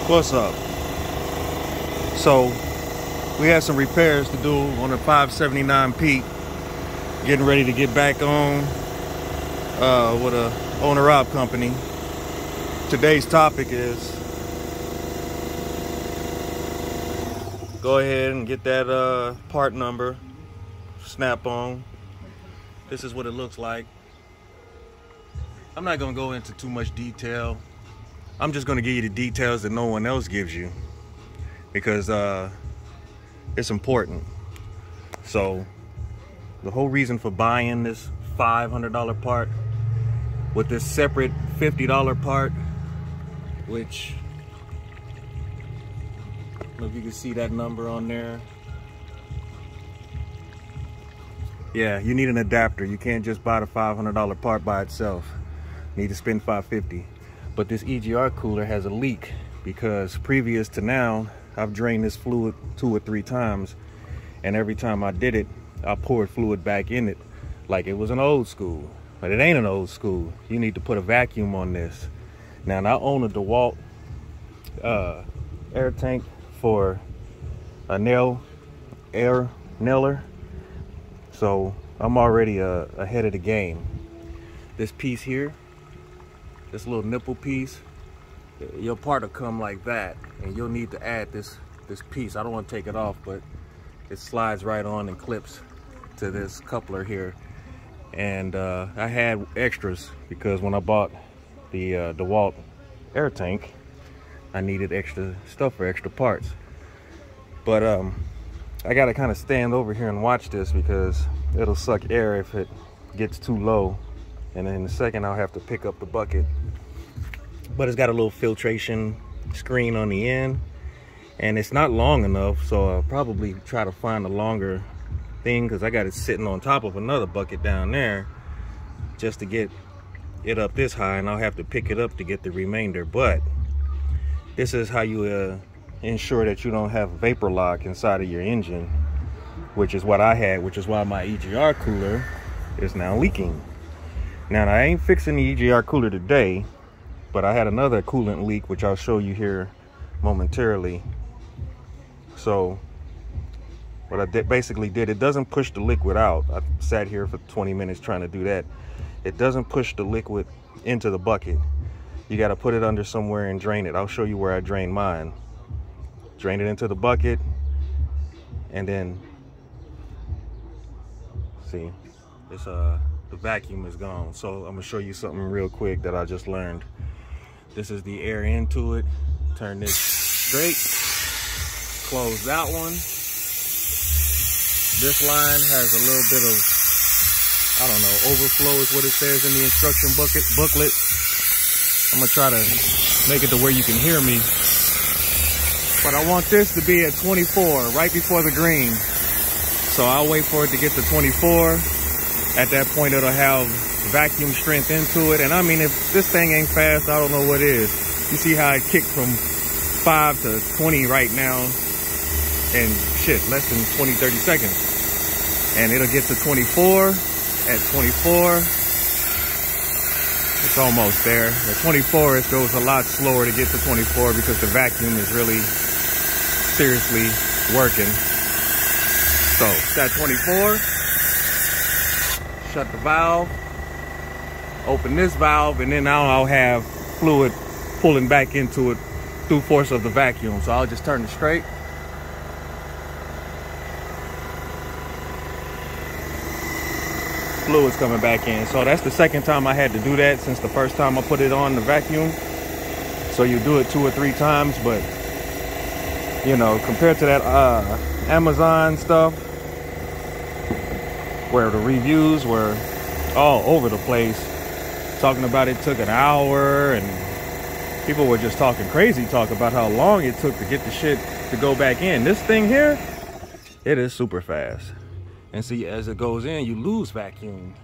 What's up? So we had some repairs to do on the 579 Pete. Getting ready to get back on with a owner-op company. Today's topic is go ahead and get that part number, snap on. This is what it looks like. I'm not gonna go into too much detail. I'm just gonna give you the details that no one else gives you because it's important. So the whole reason for buying this $500 part with this separate $50 part, which, I don't know if you can see that number on there. Yeah, you need an adapter. You can't just buy the $500 part by itself. You need to spend $550. But this EGR cooler has a leak because previous to now, I've drained this fluid 2 or 3 times, and every time I did it, I poured fluid back in it like it was an old school. But it ain't an old school. You need to put a vacuum on this. Now, I own a DeWalt air tank for a air nailer, so I'm already ahead of the game. This piece here, this little nipple piece, your part will come like that, and you'll need to add this piece. I don't want to take it off, but it slides right on and clips to this coupler here. And I had extras because when I bought the DeWalt air tank, I needed extra stuff for extra parts. But I gotta kind of stand over here and watch this because it'll suck air if it gets too low, and then in a second I'll have to pick up the bucket. But it's got a little filtration screen on the end, and it's not long enough, so I'll probably try to find a longer thing because I got it sitting on top of another bucket down there just to get it up this high, and I'll have to pick it up to get the remainder. But this is how you ensure that you don't have vapor lock inside of your engine, which is what I had, which is why my EGR cooler is now leaking. Now, I ain't fixing the EGR cooler today, but I had another coolant leak, which I'll show you here momentarily. So what I basically did, it doesn't push the liquid out. I sat here for 20 minutes trying to do that. It doesn't push the liquid into the bucket. You got to put it under somewhere and drain it. I'll show you where I drained mine. Drain it into the bucket, and then see, it's the vacuum is gone. So I'm gonna show you something real quick that I just learned. This is the air into it. Turn this straight, close that one. This line has a little bit of, I don't know, overflow is what it says in the instruction booklet. I'm gonna try to make it to where you can hear me. But I want this to be at 24, right before the green. So I'll wait for it to get to 24. At that point, it'll have vacuum strength into it. And I mean, if this thing ain't fast, I don't know what is. You see how it kicked from 5 to 20 right now. And shit, less than 20, 30 seconds. And it'll get to 24. At 24, it's almost there. At 24, it goes a lot slower to get to 24 because the vacuum is really seriously working. So it's at 24. Shut the valve. Open this valve, and then now I'll have fluid pulling back into it through force of the vacuum. So I'll just turn it straight. Fluid's coming back in. So that's the second time I had to do that since the first time I put it on the vacuum. So you do it 2 or 3 times, but you know, compared to that Amazon stuff where the reviews were all over the place talking about it took an hour, and people were just talking crazy talk about how long it took to get the shit to go back in. This thing here, it is super fast. And see, as it goes in, you lose vacuum.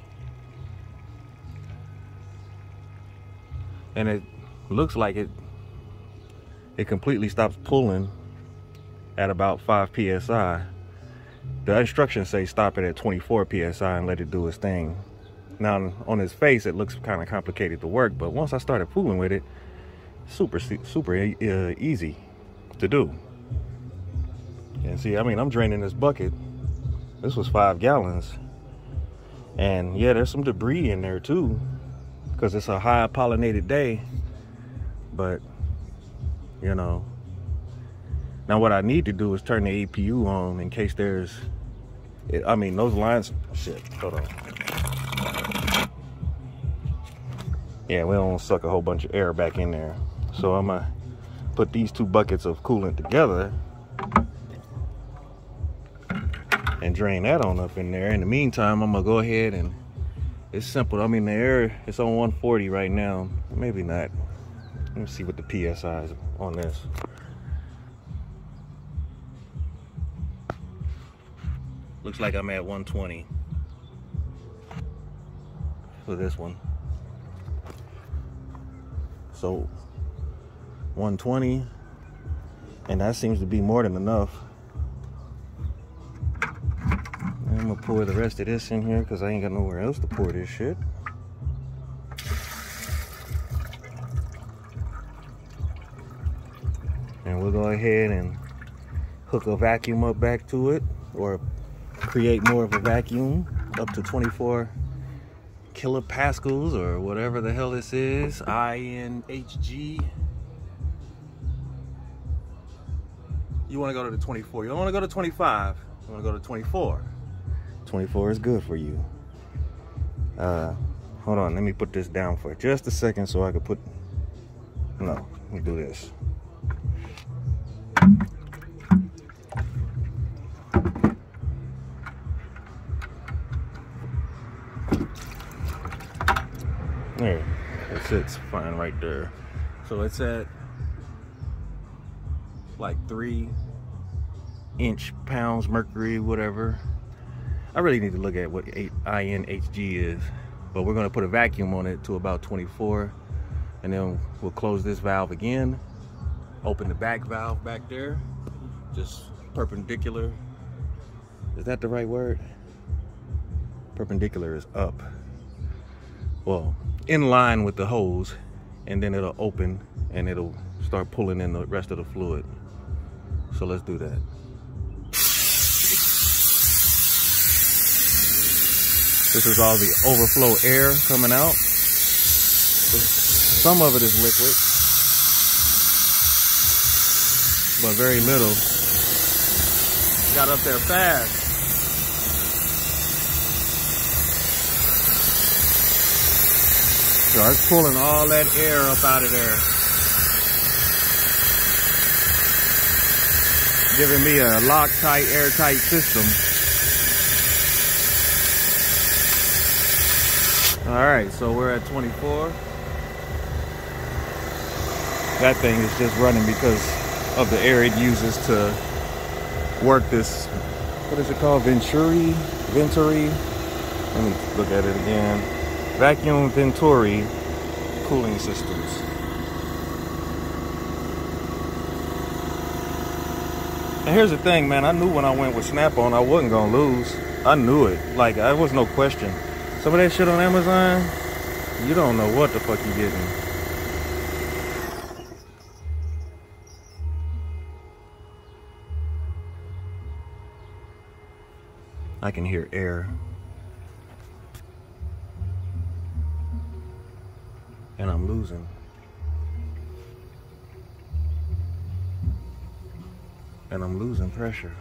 And it looks like it completely stops pulling at about 5 psi. The instructions say stop it at 24 psi and let it do its thing. Now, on his face, it looks kind of complicated to work, but once I started fooling with it, super easy to do. And see, I mean, I'm draining this bucket. This was 5 gallons. And yeah, there's some debris in there too, because it's a high pollinated day. But, you know, now what I need to do is turn the APU on in case there's, I mean, those lines, shit, hold on. Yeah, we don't suck a whole bunch of air back in there. So I'm gonna put these 2 buckets of coolant together and drain that on up in there. In the meantime, I'm gonna go ahead and, it's simple. I mean, the air, it's on 140 right now. Maybe not. Let me see what the PSI is on this. Looks like I'm at 120 for this one. So 120, and that seems to be more than enough. I'm gonna pour the rest of this in here because I ain't got nowhere else to pour this shit. And we'll go ahead and hook a vacuum up back to it, or create more of a vacuum up to 24 kilopascals or whatever the hell this is. INHG. You want to go to the 24. You don't want to go to 25. You want to go to 24. 24 is good for you. Hold on, let me put this down for just a second so I can put, no, let me do this. There, it sits fine right there. So it's at like 3 inch-pounds mercury, whatever. I really need to look at what INHG is, but we're gonna put a vacuum on it to about 24, and then we'll close this valve again, open the back valve back there, just perpendicular. Is that the right word? Perpendicular is up. Well, in line with the hose, and then it'll open and it'll start pulling in the rest of the fluid. So let's do that. This is all the overflow air coming out. Some of it is liquid, but very little. Got up there fast. So it's pulling all that air up out of there. Giving me a Loctite, airtight system. All right, so we're at 24. That thing is just running because of the air it uses to work this, what is it called? Venturi? Let me look at it again. Vacuum Venturi cooling systems. And here's the thing, man. I knew when I went with Snap-on I wasn't gonna lose. I knew it. Like, there was no question. Some of that shit on Amazon, you don't know what the fuck you're getting. I can hear air. And I'm losing. And I'm losing pressure.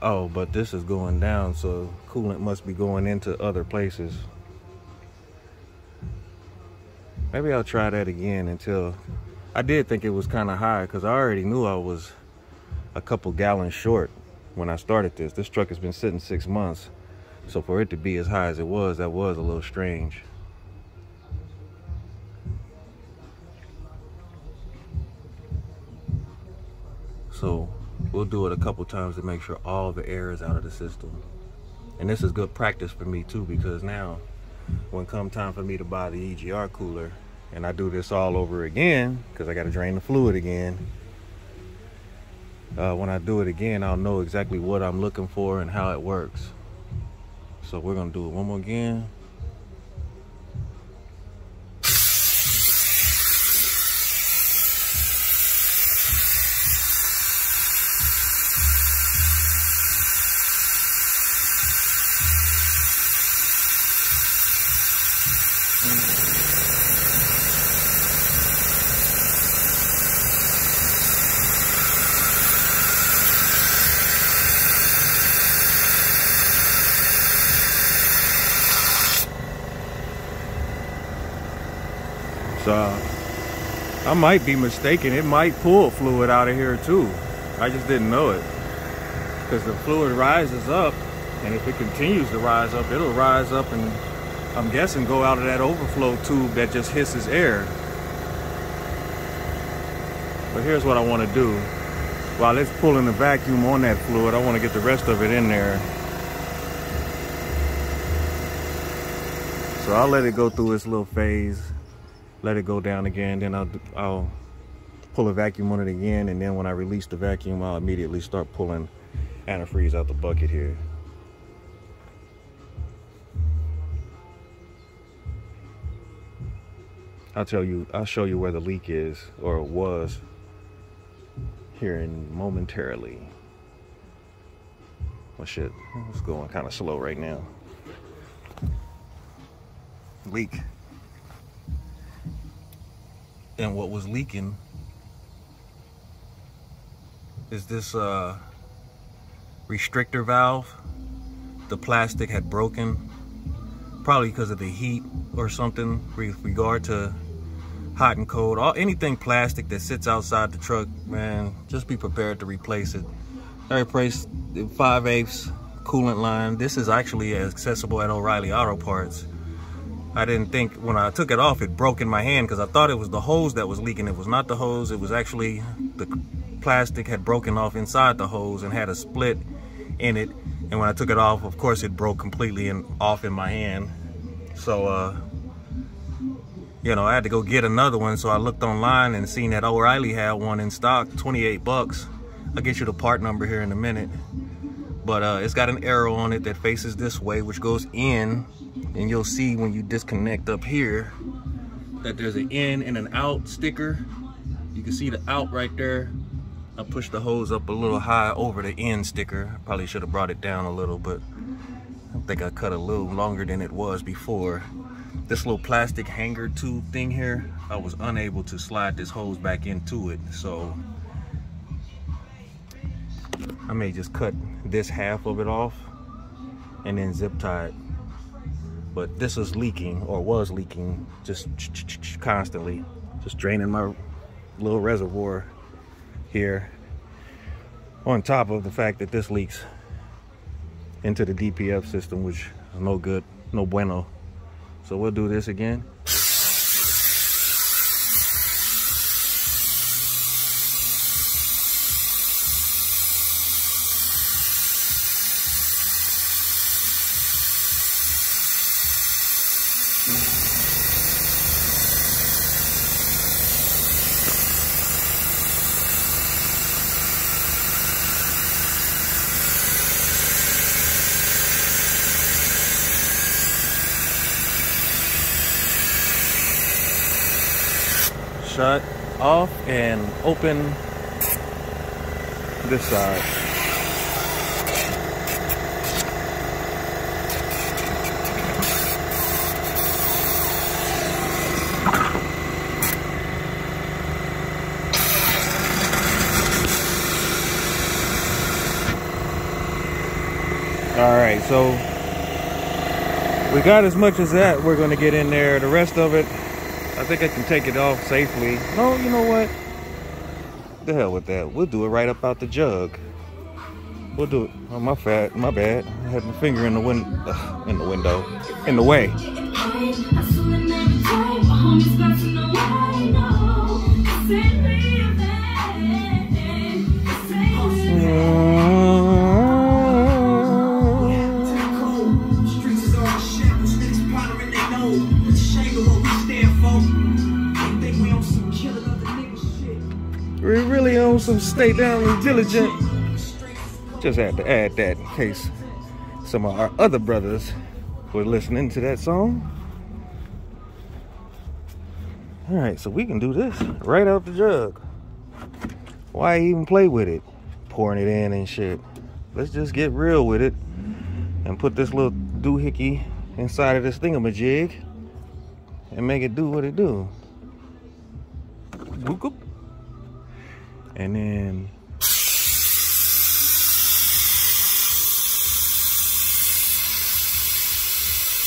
Oh, but this is going down, so coolant must be going into other places. Maybe I'll try that again until... I did think it was kind of high because I already knew I was a couple gallons short when I started this. This truck has been sitting 6 months. So for it to be as high as it was, that was a little strange. So we'll do it a couple times to make sure all the air is out of the system. And this is good practice for me too, because now when come time for me to buy the EGR cooler and I do this all over again, because I got to drain the fluid again, when I do it again, I'll know exactly what I'm looking for and how it works. So we're gonna do it one more again. So I might be mistaken. It might pull fluid out of here too. I just didn't know it. Because the fluid rises up, and if it continues to rise up, it'll rise up and I'm guessing go out of that overflow tube that just hisses air. But here's what I want to do. While it's pulling the vacuum on that fluid, I want to get the rest of it in there. So I'll let it go through its little phase. Let it go down again, then I'll pull a vacuum on it again, and then when I release the vacuum, I'll immediately start pulling antifreeze out the bucket here. I'll show you where the leak is, or it was, here in momentarily. Well, shit, it's going kind of slow right now. Leak. And what was leaking is this restrictor valve. The plastic had broken, probably because of the heat or something with regard to hot and cold. Anything plastic that sits outside the truck, man, just be prepared to replace it. I replaced the 5/8 coolant line. This is actually accessible at O'Reilly Auto Parts. I didn't think, when I took it off, it broke in my hand because I thought it was the hose that was leaking. It was not the hose. It was actually the plastic had broken off inside the hose and had a split in it. And when I took it off, of course, it broke completely and off in my hand. So, you know, I had to go get another one. So I looked online and seen that O'Reilly had one in stock, 28 bucks. I'll get you the part number here in a minute. But it's got an arrow on it that faces this way, which goes in. And you'll see when you disconnect up here that there's an in and an out sticker. You can see the out right there. I pushed the hose up a little high over the in sticker. I probably should have brought it down a little, but I think I cut a little longer than it was before. This little plastic hanger tube thing here, I was unable to slide this hose back into it. So I may just cut this half of it off and then zip tie it. But this is leaking, or was leaking, just constantly. Just draining my little reservoir here. On top of the fact that this leaks into the DPF system, which is no good, no bueno. So we'll do this again. Shut off and open this side. All right, so we got as much as that we're going to get in there. The rest of it, I think I can take it off safely. No, you know what? The hell with that. We'll do it right up out the jug. We'll do it. Oh, my bad. I had my finger in the window, in the way. We really on some stay down and diligent. Just had to add that in case some of our other brothers were listening to that song. All right, so we can do this right out the jug. Why even play with it? Pouring it in and shit. Let's just get real with it and put this little doohickey inside of this thingamajig and make it do what it do. Boop. And then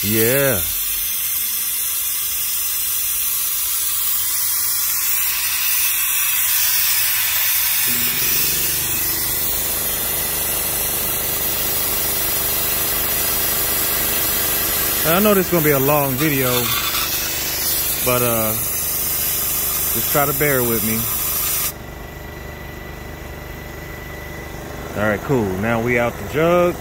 yeah. I know this is gonna be a long video, but just try to bear with me. All right, cool. Now we out the jug.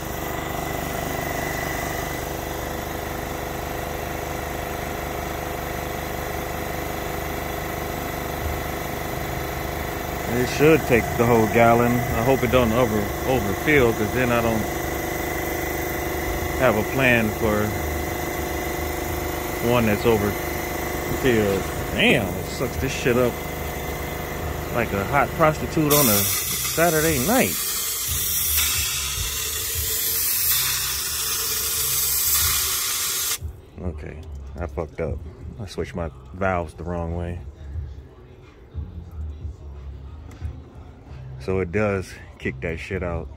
It should take the whole gallon. I hope it don't overfill, because then I don't have a plan for one that's overfilled. Damn, it sucks this shit up like a hot prostitute on a Saturday night. Okay, I fucked up. I switched my valves the wrong way. So it does kick that shit out.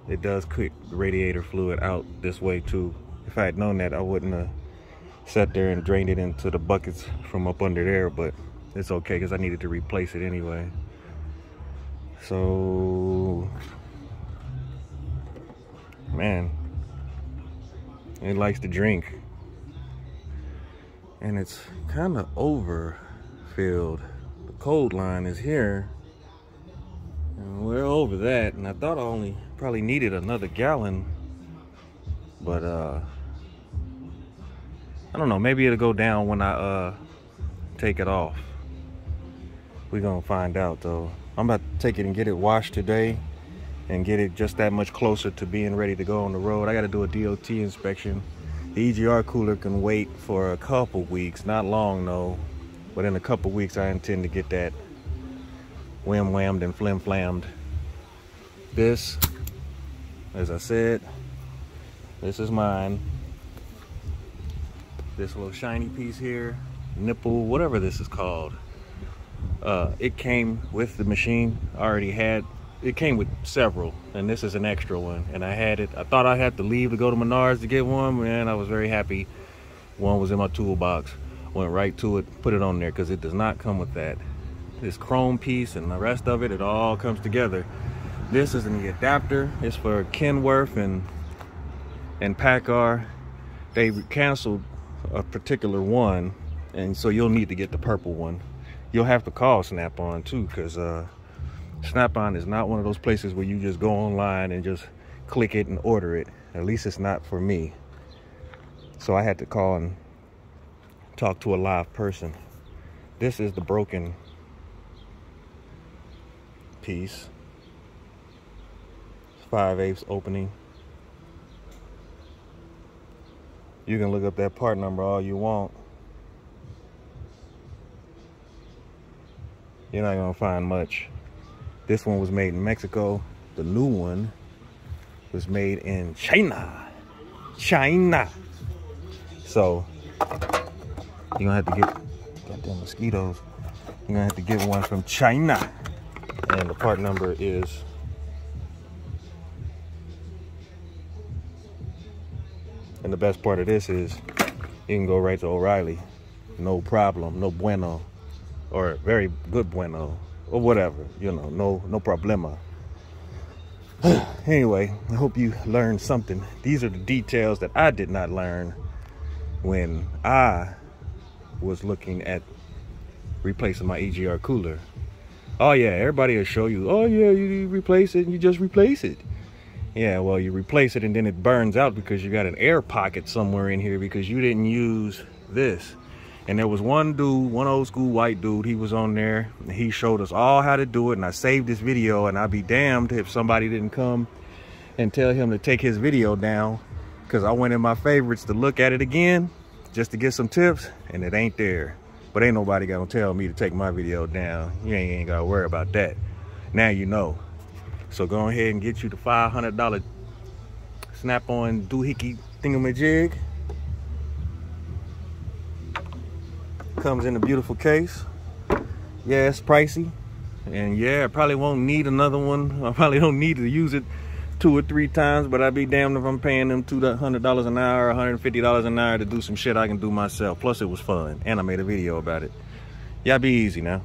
It does kick the radiator fluid out this way too. If I had known that, I wouldn't have sat there and drained it into the buckets from up under there, but it's okay because I needed to replace it anyway. So, man, it likes to drink. And it's kind of overfilled. The cold line is here. And we're over that. And I thought I only probably needed another gallon. But, I don't know. Maybe it'll go down when I take it off. We're going to find out, though. I'm about to take it and get it washed today. And get it just that much closer to being ready to go on the road. I got to do a DOT inspection. The EGR cooler can wait for a couple weeks, not long though, but in a couple weeks I intend to get that wham-whammed and flim-flammed. This, as I said, this is mine. This little shiny piece here, nipple, whatever this is called. It came with the machine. I already had, it came with several, and this is an extra one, and I had it. I thought I had to leave to go to Menards to get one, and I was very happy. One was in my toolbox. Went right to it, put it on there, because it does not come with that. This chrome piece and the rest of it, it all comes together. This is the adapter. It's for Kenworth and PACCAR. They canceled a particular one, and so you'll need to get the purple one. You'll have to call Snap-on too, because Snap-on is not one of those places where you just go online and just click it and order it. At least it's not for me. So I had to call and talk to a live person. This is the broken piece. 5/8 opening. You can look up that part number all you want. You're not gonna find much. This one was made in Mexico. The new one was made in China. So you're gonna have to get, goddamn mosquitoes. You're gonna have to get one from China. And the part number is and the best part of this is you can go right to O'Reilly. No problem, no bueno. Or very good bueno. Or whatever, you know, no problema. Anyway, I hope you learned something. These are the details that I did not learn when I was looking at replacing my EGR cooler. Oh yeah, everybody will show you, oh yeah, you replace it and you just replace it. Yeah, well, you replace it and then it burns out because you got an air pocket somewhere in here because you didn't use this. And there was one dude, one old school white dude, he was on there. And he showed us all how to do it, and I saved this video, and I'd be damned if somebody didn't come and tell him to take his video down, because I went in my favorites to look at it again just to get some tips, and it ain't there. But ain't nobody gonna tell me to take my video down. You ain't gotta worry about that. Now you know. So go ahead and get you the $500 Snap-on doohickey thingamajig. Comes in a beautiful case. Yeah, it's pricey. And yeah, I probably won't need another one. I probably don't need to use it 2 or 3 times, but I'd be damned if I'm paying them $200 an hour, $150 an hour to do some shit I can do myself. Plus it was fun, and I made a video about it. Y'all be easy now.